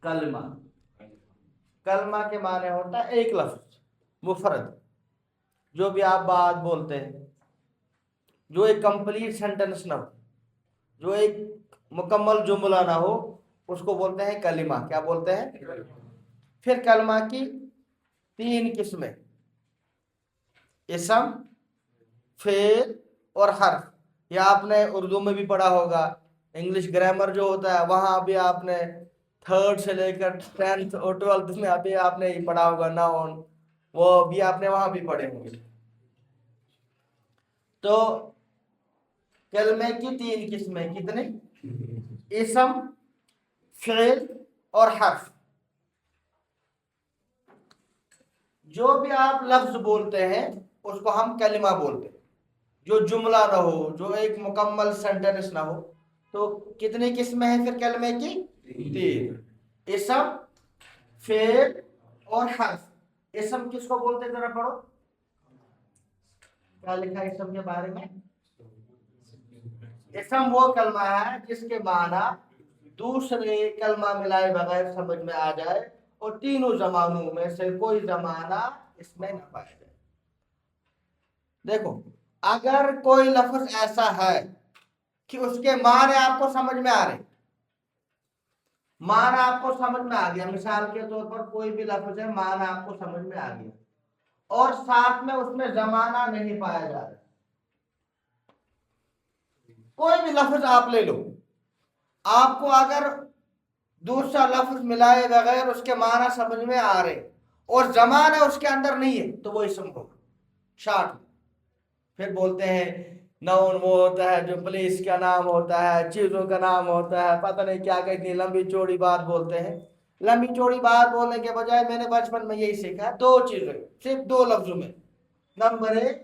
कलमा। कलमा के माने होता है एक लफ्ज मुफरद, जो भी आप बात बोलते हैं, जो एक कंप्लीट सेंटेंस ना हो, जो एक मुकम्मल जुमला ना हो, उसको बोलते हैं कलिमा। क्या बोलते हैं? फिर कलमा की तीन किस्में, इसम, फेल और हर्फ। ये आपने उर्दू में भी पढ़ा होगा, इंग्लिश ग्रामर जो होता है वहाँ भी आपने 3rd से लेकर 10th और 12th में अभी आपने ये पढ़ा होगा नाउन, वो भी आपने वहाँ भी पढ़े होंगे। तो कलमे की तीन किस्में, कितने? इसम, फेल और हर्फ। जो भी आप लफ्ज बोलते हैं उसको हम कलिमा बोलते हैं। जो जुमला ना हो, जो एक मुकम्मल सेंटेंस ना हो, तो कितनी किस्में हैं फिर कलमे की? 3। इसम, फेल और हर्फ। इसम किसको बोलते हैं, जरा पढ़ो, क्या लिखा है इसम के बारे में? इसम वो कलमा है जिसके माना दूसरे कलमा मिलाए बगैर समझ में आ जाए और तीनों जमानों में से कोई जमाना इसमें न पाया जाए। देखो, अगर कोई लफ्ज ऐसा है कि उसके माने आपको समझ में आ रहे, माना आपको समझ में आ गया, मिसाल के तौर पर कोई भी लफ्ज है, माना आपको समझ में आ गया और साथ में उसमें जमाना नहीं पाया जा रहा, कोई भी लफ्ज आप ले लो, आपको अगर दूसरा लफ्ज मिलाए बगैर उसके माना समझ में आ रहे और जमाना उसके अंदर नहीं है, तो वो इसम होगा शॉर्ट में। फिर बोलते हैं नाउन वो होता है जो प्लेस का नाम होता है, चीजों का नाम होता है, पता नहीं क्या क्या, इतनी लंबी चौड़ी बात बोलते हैं। लंबी चौड़ी बात बोलने के बजाय मैंने बचपन में यही सीखा, 2 चीजें सिर्फ 2 लफ्जों में। नंबर 1,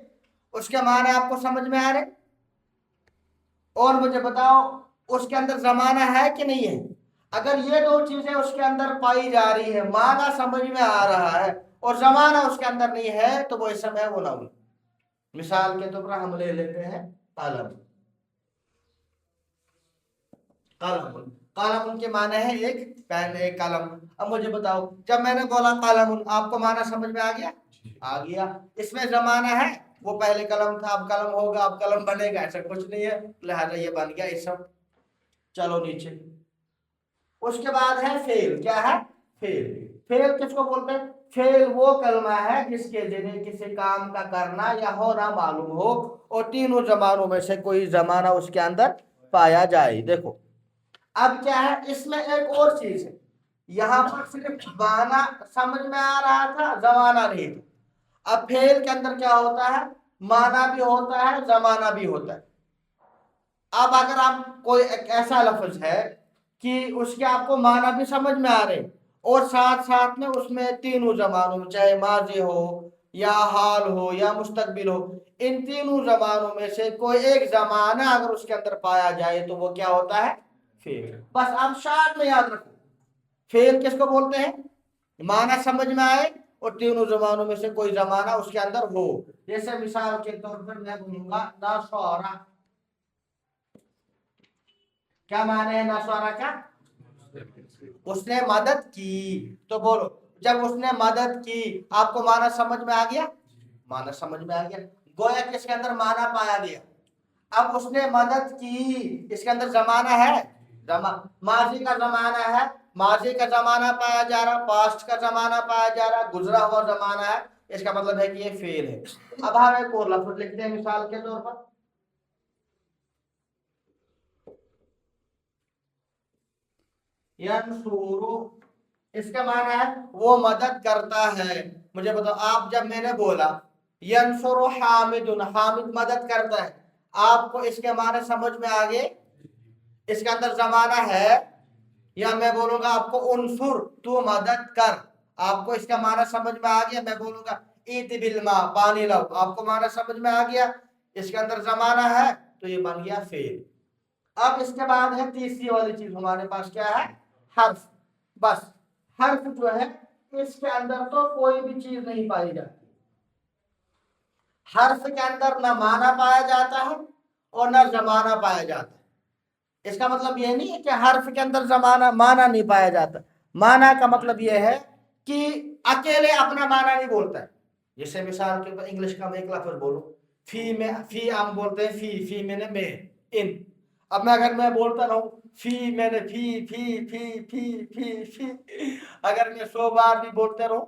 उसके माने आपको समझ में आ रहे और मुझे बताओ उसके अंदर जमाना है कि नहीं है। अगर ये 2 चीजें उसके अंदर पाई जा रही है, माना समझ में आ रहा है और जमाना उसके अंदर नहीं है, तो वो इसम है, वो नाउन। मिसाल के तौर पर हम ले लेते हैं कलम। कलम, कलम के माने है एक पेन, एक कलम। अब मुझे बताओ, जब मैंने बोला कलम, आपको माना समझ में आ गया? आ गया। इसमें जमाना है, वो पहले कलम था, अब कलम होगा, अब कलम बनेगा, ऐसा कुछ नहीं है, लिहाजा ये बन गया इसम। चलो नीचे, उसके बाद है फेल। क्या है? फेल। फेल किसको बोलते हैं? फेल वो कलमा है जिसके जरिए किसी काम का करना या होना मालूम हो और तीनों जमानों में से कोई जमाना उसके अंदर पाया जाए। देखो, अब क्या है, इसमें एक और चीज है, यहाँ पर सिर्फ माना समझ में आ रहा था, जमाना नहीं था। अब फेल के अंदर क्या होता है? माना भी होता है, जमाना भी होता है। अब अगर आप कोई एक ऐसा लफ्ज है कि उसके आपको माना भी समझ में आ रहे और साथ साथ में उसमें तीनों जमानों में, चाहे माजी हो या हाल हो या मुस्तकबिल हो, इन तीनों जमानों में से कोई एक जमाना अगर उसके अंदर पाया जाए तो वो क्या होता है? फेल। बस आप शार्ट में याद रखो, फेल किसको बोलते हैं? माना समझ में आए और तीनों जमानों में से कोई जमाना उसके अंदर हो। जैसे मिसाल के तौर पर मैं बोलूंगा नसवारा। क्या माने है नसवारा का? उसने मदद की। तो बोलो, जब उसने मदद की, आपको माना समझ में आ गया? माना समझ में आ गया, गोया कि इसके अंदर माना पाया गया। अब उसने मदद की, इसके अंदर जमाना है, माजी का जमाना है, माजी का जमाना पाया जा रहा, पास्ट का जमाना पाया जा रहा, गुजरा हुआ जमाना है, इसका मतलब है कि ये फेल है। अब हम एक और लफ्ज लिखते हैं मिसाल के तौर पर, यंसुरु। इसका माना है वो मदद करता है। मुझे बताओ, आप जब मैंने बोला यंसुरु हामिदुन, हामिद मदद करता है, आपको इसके माने समझ में आ गए? इसके अंदर जमाना है, या मैं बोलूंगा आपको उनसुर, तू मदद कर, आपको इसका माना समझ में आ गया? मैं बोलूंगा ईति बिलमा, पानी लाओ, आपको माना समझ में आ गया? इसके अंदर जमाना है, तो ये बन गया फेल। अब इसके बाद है तीसरी वाली चीज हमारे पास, क्या है? हर्फ। बस हर्फ जो है, इसके अंदर तो कोई भी चीज नहीं पाई जाती। हर्फ के अंदर न माना पाया जाता है और न जमाना पाया जाता है। इसका मतलब ये नहीं है कि हर्फ के अंदर जमाना माना नहीं पाया जाता, माना का मतलब यह है कि अकेले अपना माना नहीं बोलता है। जैसे मिसाल के इंग्लिश का मैं एक लफ्ज बोलूं, फी में, फी हम बोलते हैं फी मैंने में, इन। अब मैं अगर मैं बोलता रहूं फी मैंने फी, अगर मैं 100 बार भी बोलते रहूं,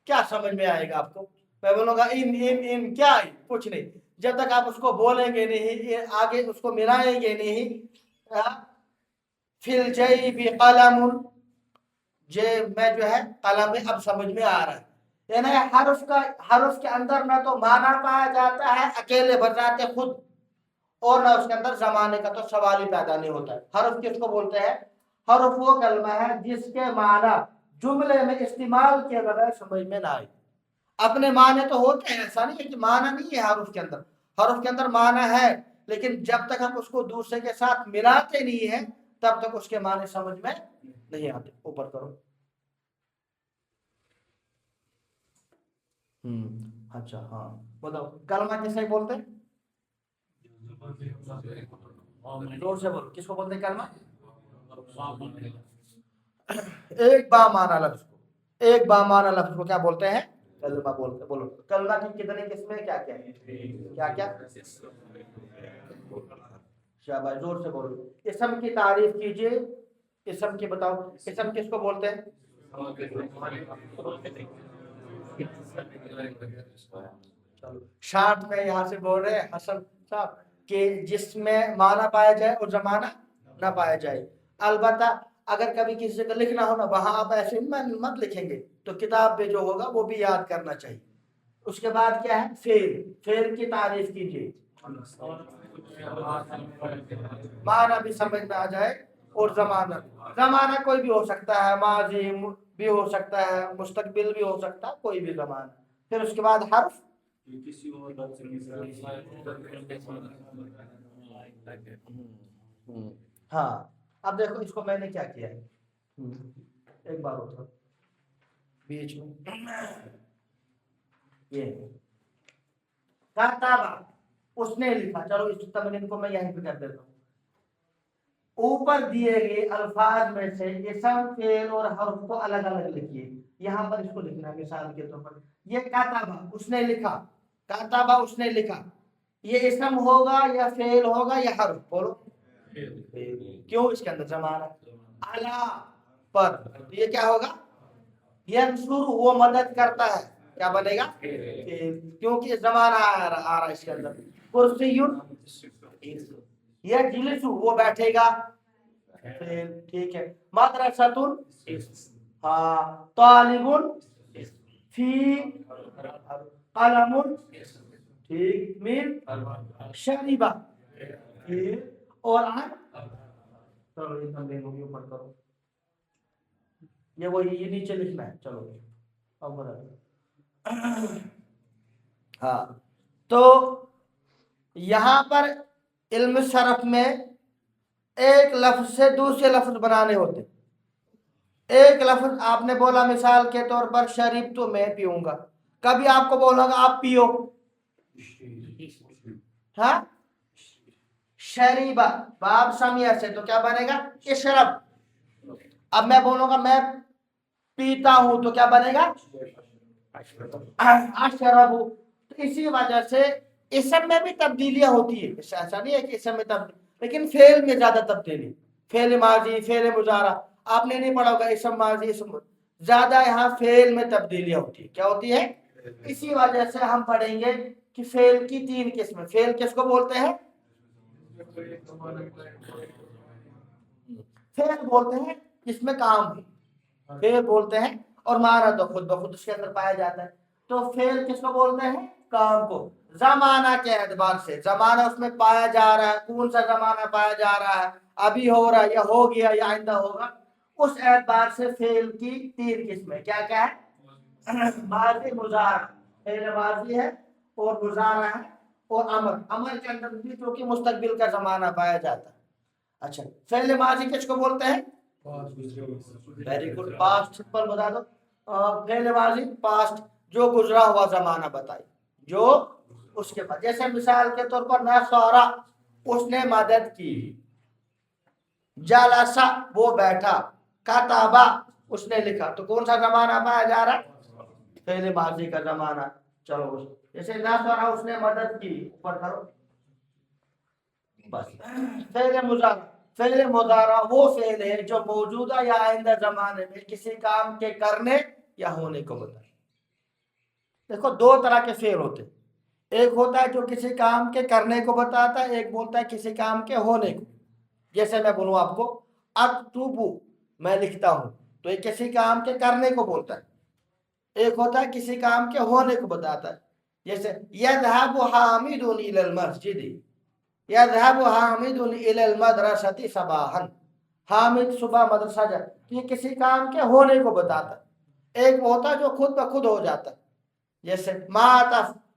क्या समझ में आएगा आपको? मैं बोलूंगा इन क्या है, कुछ नहीं। जब तक आप उसको बोलेंगे नहीं, आगे उसको मिलाएंगे नहीं, फिल जई भी कलम, जे मैं जो है कलम में अब समझ में आ रहा है। यानी हर्फ के अंदर ना तो माना पाया जाता है अकेले बजाते खुद, और ना उसके अंदर जमाने का तो सवाल ही पैदा नहीं होता है। हर्फ किसको बोलते हैं? हर्फ वो कलमा है जिसके माना जुमले में इस्तेमाल के बगैर समझ में ना आए। अपने माने तो होते हैं, ऐसा नहीं है कि माना नहीं है हर्फ के अंदर, हर्फ के अंदर माना है, लेकिन जब तक हम उसको दूसरे के साथ मिलाते नहीं है तब तक उसके माने समझ में नहीं आते। ऊपर करो। अच्छा हाँ, बताओ कलमा किसे बोलते हैं? जोर से बोलो, किसको बोलते हैं कलमा? एक बामाना लफ्ज को, एक बामाना लफ्ज को क्या बोलते हैं? कलमा बोलते हैं। बोलो कलमा की कितनी किस्में, क्या क्या है? क्या क्या? शाबाश, जोर से बोलो। इसम की तारीफ कीजिए, इसम की बताओ, इसम किसको बोलते हैं? चलो शार्ट में यहाँ से बोल रहे हैं हसन साहब कि जिसमें माना पाया जाए और जमाना ना पाया जाए। अलबत्ता अगर कभी किसी को लिखना हो ना, वहां आप ऐसे मत लिखेंगे, तो किताब पे जो होगा वो भी याद करना चाहिए। उसके बाद क्या है? फेल, फेल की तारीफ कीजिए, माना भी समझ में आ जाए और जमाना, जमाना कोई भी हो सकता है, माजी भी हो सकता है, मुस्तकबिल भी हो सकता है, कोई भी जमाना। फिर उसके बाद हर्फ, हाँ। अब देखो इसको मैंने क्या किया है, एक बार होता बीच में ये काताबा, उसने लिखा। चलो इस तमरीन को मैं यहीं पे कर देता हूँ। ऊपर दिए गए अल्फाज में से इसम, फेल और हर्फ को अलग अलग लिखिए। यहाँ पर इसको लिखना मिसाल के तौर पर, ये काताबा उसने लिखा, काताबा उसने लिखा, ये इसम होगा या फेल होगा या हर्फ? बोलो। क्यों? इसके अंदर जमाना अला पर, तो ये क्या होगा? यंसुर, वो मदद करता है, क्या बनेगा? क्योंकि जमाना आ रहा है इसके अंदर। कुर्सियुन, ये जिलिसु, वो बैठेगा, ठीक है। मदरसतुन, हाँ। तालिबुन, फी, कलमुन, ठीक। मिन, शरीबा, ठीक। और अन, चलो ये सब लेंगे ऊपर करो, ये वही ये नीचे लिखना है। चलो अब बता। हाँ, तो यहां पर इल्म शरफ में एक लफ्ज से दूसरे लफ्ज बनाने होते। एक लफ्ज आपने बोला मिसाल के तौर पर शरीब, तो मैं पीऊंगा। कभी आपको बोलूंगा आप पियो, हाँ, शरीबा, बाब समिया से, तो क्या बनेगा? इशरब। अब मैं बोलूंगा मैं पीता हूं, तो क्या बनेगा? अशरबु। तो इसी वजह से इसम में भी तब्दीलियां होती है, ऐसा नहीं है कि इसम में तब्दीली, लेकिन फेल में ज्यादा तब्दीली। फेल माजी, फेल मुजारा आपने नहीं पढ़ा होगा, इसम माजी, इसम ज्यादा, यहाँ फेल में तब्दीलियां होती है। क्या होती है? इसी वजह से हम पढ़ेंगे कि फेल की 3 किस्में। फेल किसको बोलते हैं? फेल बोलते हैं जिसमें काम है, फेल बोलते हैं, और माना तो खुद ब खुद उसके अंदर पाया जाता है। तो फेल किसको बोलते हैं? काम को। जमाना के एतबार से, जमाना उसमें पाया जा रहा है, कौन सा जमाना पाया जा रहा है, अभी हो रहा है या हो गया या आइंदा होगा, उस एतबार से फेल की 3 किस्में क्या क्या है? माजी, मुजारा, फेल माजी है और मुजारा है, और अमर, अमर के अंदर भी जो कि मुस्तकबिल का जमाना पाया जाता है। अच्छा, फेल माजी किसको बोलते हैं? वेरी गुड, पास्ट सिंपल बता दो। फेल माजी पास्ट, जो गुजरा हुआ जमाना बताइए, जो उसके बाद। जैसे मिसाल के तौर पर नसरा, उसने मदद की, जलसा, वो बैठा, कताबा, اس نے لکھا، تو کون سا زمانہ پایا جا رہا ہے؟ فعل ماضی کا زمانہ۔ چلو جیسے نصرہ اس نے مدد کی، اوپر کرو بس۔ فعل مضارع، فعل مضارع وہ فعل ہے جو موجودہ یا آئندہ زمانے میں کسی کام کے کرنے یا ہونے کو بتائے۔ دیکھو دو طرح کے فعل ہوتے ہیں، ایک ہوتا ہے جو کسی کام کے کرنے کو بتاتا ہے، ایک بولتا ہے کسی کام کے ہونے کو۔ جیسے میں بولوں آپ کو اکتب، میں لکھتا ہوں، تو یہ کسی کام کے کرنے کو بولتا ہے۔ ایک ہوتا ہے کسی کام کے ہونے کو بتاتا ہے، جیسے یذهب حامد الى المسجد، یذهب حامد الى المدرسة صباحا، حامد صبح مدرسہ جائے، تو یہ کسی کام کے ہونے کو بتاتا ہے۔ ایک ہوتا ہے جو خود بخود ہو جاتا ہے، جیسے مات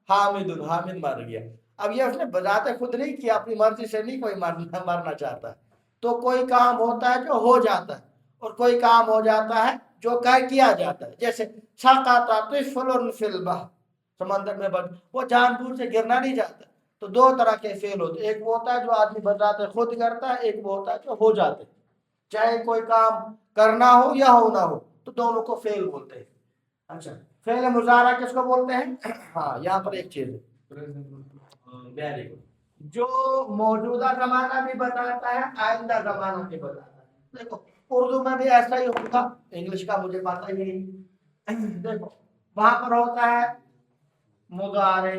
حامد، حامد مر گیا۔ اب یہ اس نے بذات خود نہیں کیا، اپنی مرضی سے نہیں کوئی مرنا چاہتا ہے۔ تو کوئی کام ہوتا ہے جو ہو جاتا ہے، اور کوئی کام ہو جاتا ہے جو کیا جاتا ہے، جیسے سقط طفل فی البحر، سمندر میں وہ جان بوجھ سے گرنا نہیں چاہتا۔ تو دو طرح کے فعل ہوتے ہیں، ایک وہ ہوتا ہے جو آدمی بذات خود کرتا ہے، ایک وہ ہوتا ہے جو ہو جاتے ہیں۔ چاہے کوئی کام کرنا ہو یا ہونا ہو، تو دونوں کو فعل بولتے ہیں۔ اچھا، فعل مضارع کس کو بولتے ہیں؟ ہاں یہاں پر ایک چیز ہے، ویری گڈ، جو موجودہ زمانہ بھی بتاتا ہے، آئندہ زمانہ بھی بتاتا ہے۔ دیکھو اردو میں بھی ایسا ہی ہوگا، انگلش کا مجھے پتہ ہی نہیں۔ دیکھو وہاں پر ہوتا ہے مضارع،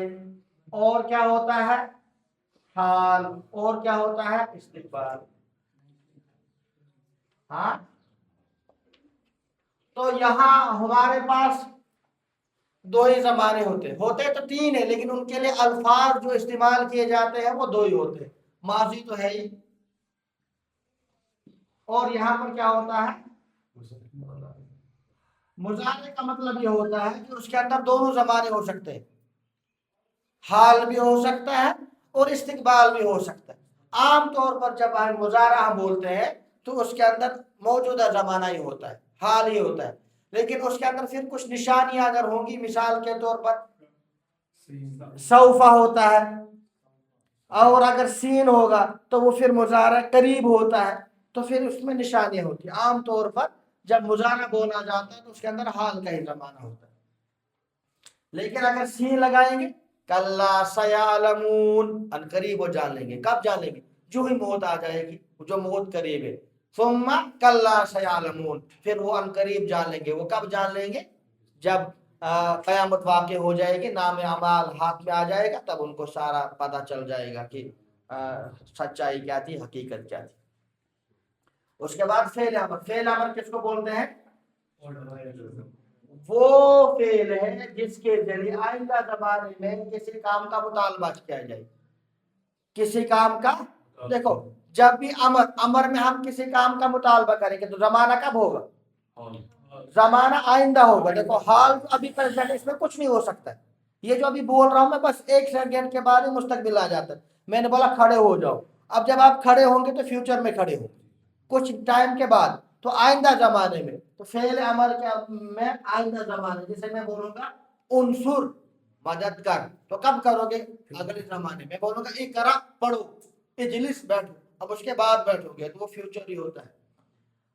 اور کیا ہوتا ہے حال، اور کیا ہوتا ہے استقبال۔ ہاں تو یہاں ہمارے پاس دو ہی زمانے ہوتے تو تین ہیں، لیکن ان کے لیے الفاظ جو استعمال کیے جاتے ہیں وہ دو ہی ہوتے ہیں۔ ماضی تو ہے ہی، اور یہاں پر کیا ہوتا ہے مضارع کا مطلب یہ ہوتا ہے کہ اس کے اندر دونوں زمانے ہو سکتے ہیں، حال بھی ہو سکتا ہے اور استقبال بھی ہو سکتا ہے۔ عام طور پر جب ہم مضارع بولتے ہیں تو اس کے اندر موجودہ زمانہ ہی ہوتا ہے، حال ہی ہوتا ہے، لیکن اس کے اندر پھر کچھ نشانیاں اگر ہوں گی، مثال کے طور پر سوف ہوتا ہے، اور اگر سین ہوگا تو وہ پھر مضارع قریب ہوتا ہے، تو پھر اس میں نشانیاں ہوتی ہیں۔ عام طور پر جب مضارع بولا جاتا ہے تو اس کے اندر حال کا ہی زمانہ ہوتا ہے، لیکن اگر سین لگائیں گے کلا سیعلمون، ان قریب وہ جان لیں گے۔ کب جان لیں گے؟ جو ہی موت آ جائے گی، جو موت قریب ہے۔ ثم کلا سیعلمون، پھر وہ ان قریب جان لیں گے۔ وہ کب جان لیں گے؟ جب قیامت واقع ہو جائے گی، نام اعمال ہاتھ میں آ جائے گا، تب ان کو سارا پتہ چل جائے گا کہ سچائی کیا تھی، حقیقت کیا تھی۔ اس کے بعد فعل امر، فعل امر کس کو بولتے ہیں؟ وہ فعل ہے جس کے ذریعے آئندہ زمانے میں کسی کام کا مطالبہ کیا جائے، کسی کام کا۔ دیکھو جب بھی امر میں ہم کسی کام کا مطالبہ کریں گے تو زمانہ کب ہوگا؟ زمانہ آئندہ ہوگا۔ دیکھو حال ابھی پریزنٹ، اس میں کچھ نہیں ہو سکتا ہے۔ یہ جو ابھی بول رہا ہوں میں، بس ایک سیکنڈ کے بعد ہی مستقبل آ جاتا ہے۔ میں نے بولا کھڑے ہو جاؤ، اب جب آپ کھڑے ہوں گے تو فیوچر میں کھڑے ہو، کچھ ٹائم کے بعد، تو آئندہ زمانے میں۔ تو فعل امر میں آئندہ زمانے، جیسے میں بولوں گا انصر، مدد کر، تو کب کرو گے؟ اگلے زمانے میں بولوں گا اقرا، پڑھو، اجلس، بیٹھو، اب اس کے بعد بیٹھو گے تو وہ فیوچر ہی ہوتا ہے۔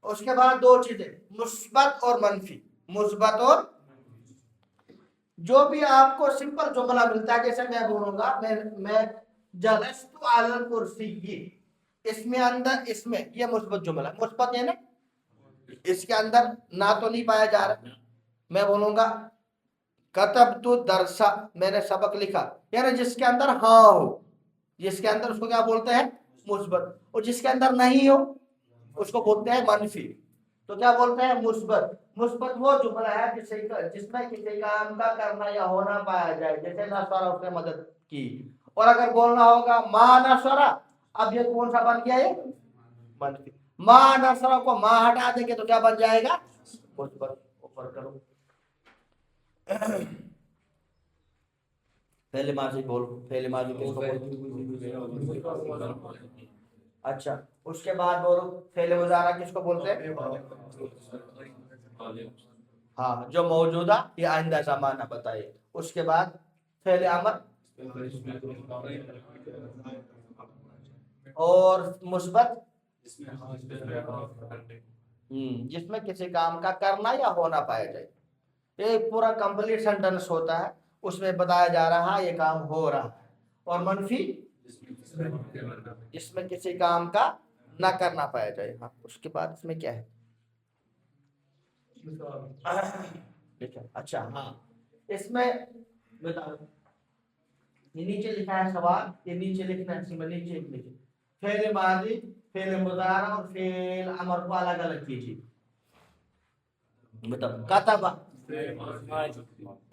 اس کے بعد دو چیزیں، مثبت اور منفی، مثبت اور جو بھی آپ کو سمپل جملہ ملتا ہے، جیسے میں بولوں گا میں جلست علی الکرسی، اس میں اندر، اس میں یہ مثبت جملہ ہے، مثبت ہے نا، اس کے اندر نہ تو نہیں پایا جا رہا۔ میں بولوں گا کتبت الدرس، میں نے سبق لکھا، یعنی جس کے اندر ہاں ہو، جس کے اندر اس کو کیا بولتے ہیں؟ مثبت، اور جس کے اندر نہیں ہو اس کو بولتے ہیں منفی۔ تو کیا بولتے ہیں؟ مثبت۔ مثبت وہ جملہ ہے جس میں کسی کام کا کرنا یا ہونا پایا جائے، جیسے نصرہ، اس نے مدد کی۔ اور اگر بولنا ہوگا ما نصرہ، اب یہ کون سا بن گیا؟ یہ منفی۔ ما نصرہ کو ما ہٹا دیں گے تو کیا بن جائے گا؟ مثبت۔ اوپر کرو، پہلے ماضی بولو، پہلے ماضی کس کو بولتے ہیں؟ اچھا، اس کے بعد بولو فعل مضارع کس کو بولتے ہیں؟ ہاں، جو موجودہ یا آئندہ زمانہ بتائے۔ اس کے بعد فعل امر اور مثبت، जिसमें किसी काम का करना या होना पाया जाए। एक पूरा कंप्लीट सेंटेंस होता है, उसमें बताया जा रहा है ये काम हो रहा है। और मनफी जिसमें किसी काम का ना करना पाया जाए। हाँ, उसके बाद इसमें क्या है देखिए। अच्छा हाँ, इसमें बताओ, ये नीचे लिखा है सवाल, ये नीचे लिखना है, इसमें नीचे लिखिए फेल माजी, फेल मुजारा और फेल अमर को अलग अलग कीजिए। बताओ कतबा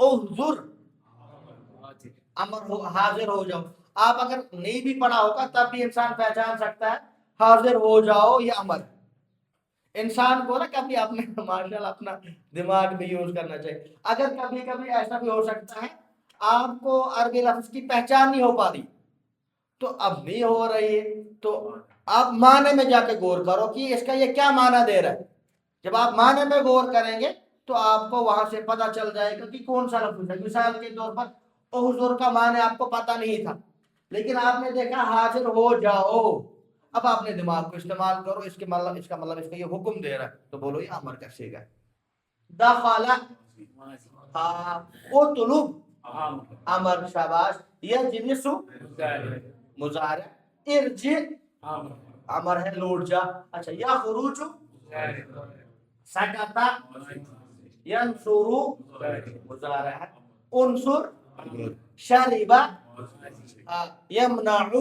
उहजुर अमर हो, हाजिर हो जाओ। आप अगर नहीं भी पढ़ा होगा तब भी इंसान पहचान सकता है हाजिर हो जाओ ये अमर। इंसान को ना कभी अपने माशाल्लाह अपना दिमाग भी यूज करना चाहिए। अगर कभी कभी ऐसा भी हो सकता है आपको अरबी लफ्ज की पहचान नहीं हो पा रही, तो अब नहीं हो रही है, तो आप माने में जाके गौर करो कि इसका ये क्या माना दे रहा है। जब आप माने में गौर करेंगे तो आपको वहां से पता चल जाएगा कि कौन सा लफ्ज है। मिसाल के तौर पर हुजूर का माने आपको पता नहीं था, लेकिन आपने देखा हाजिर हो जाओ, अब आपने दिमाग को इस्तेमाल करो, इसके मतलब इसका मतलब इसका ये हुक्म दे रहा है, तो बोलो ये अमर का सीगा है। दखला हाँ, उतलुब अमर शाबाश, यजलिसु मुजारे, इरजि अमर है लौट जा। अच्छा यखरुजु सकता, यंसुरु मुजारे है, उनसुर शरिबा यमनाउ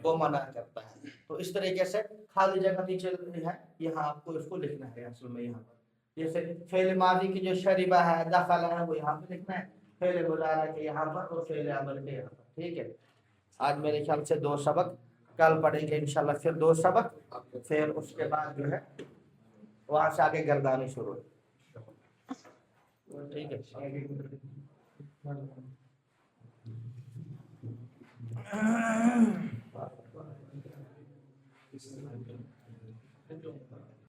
वो मना करता है। तो इस तरीके से खाली जगह नीचे है, यहाँ आपको इसको लिखना है असल में। यहाँ पर जैसे फेल माजी की जो शरीबा है दखला है वो यहाँ पे लिखना है, फेल मुजारा के यहाँ पर और फेल अमल के यहाँ पर। ठीक है, आज मेरे ख्याल से 2 सबक, कल पढ़ेंगे इंशाल्लाह फिर 2 सबक, फिर उसके बाद जो है वहां से आगे गर्दानी शुरू। ठीक है।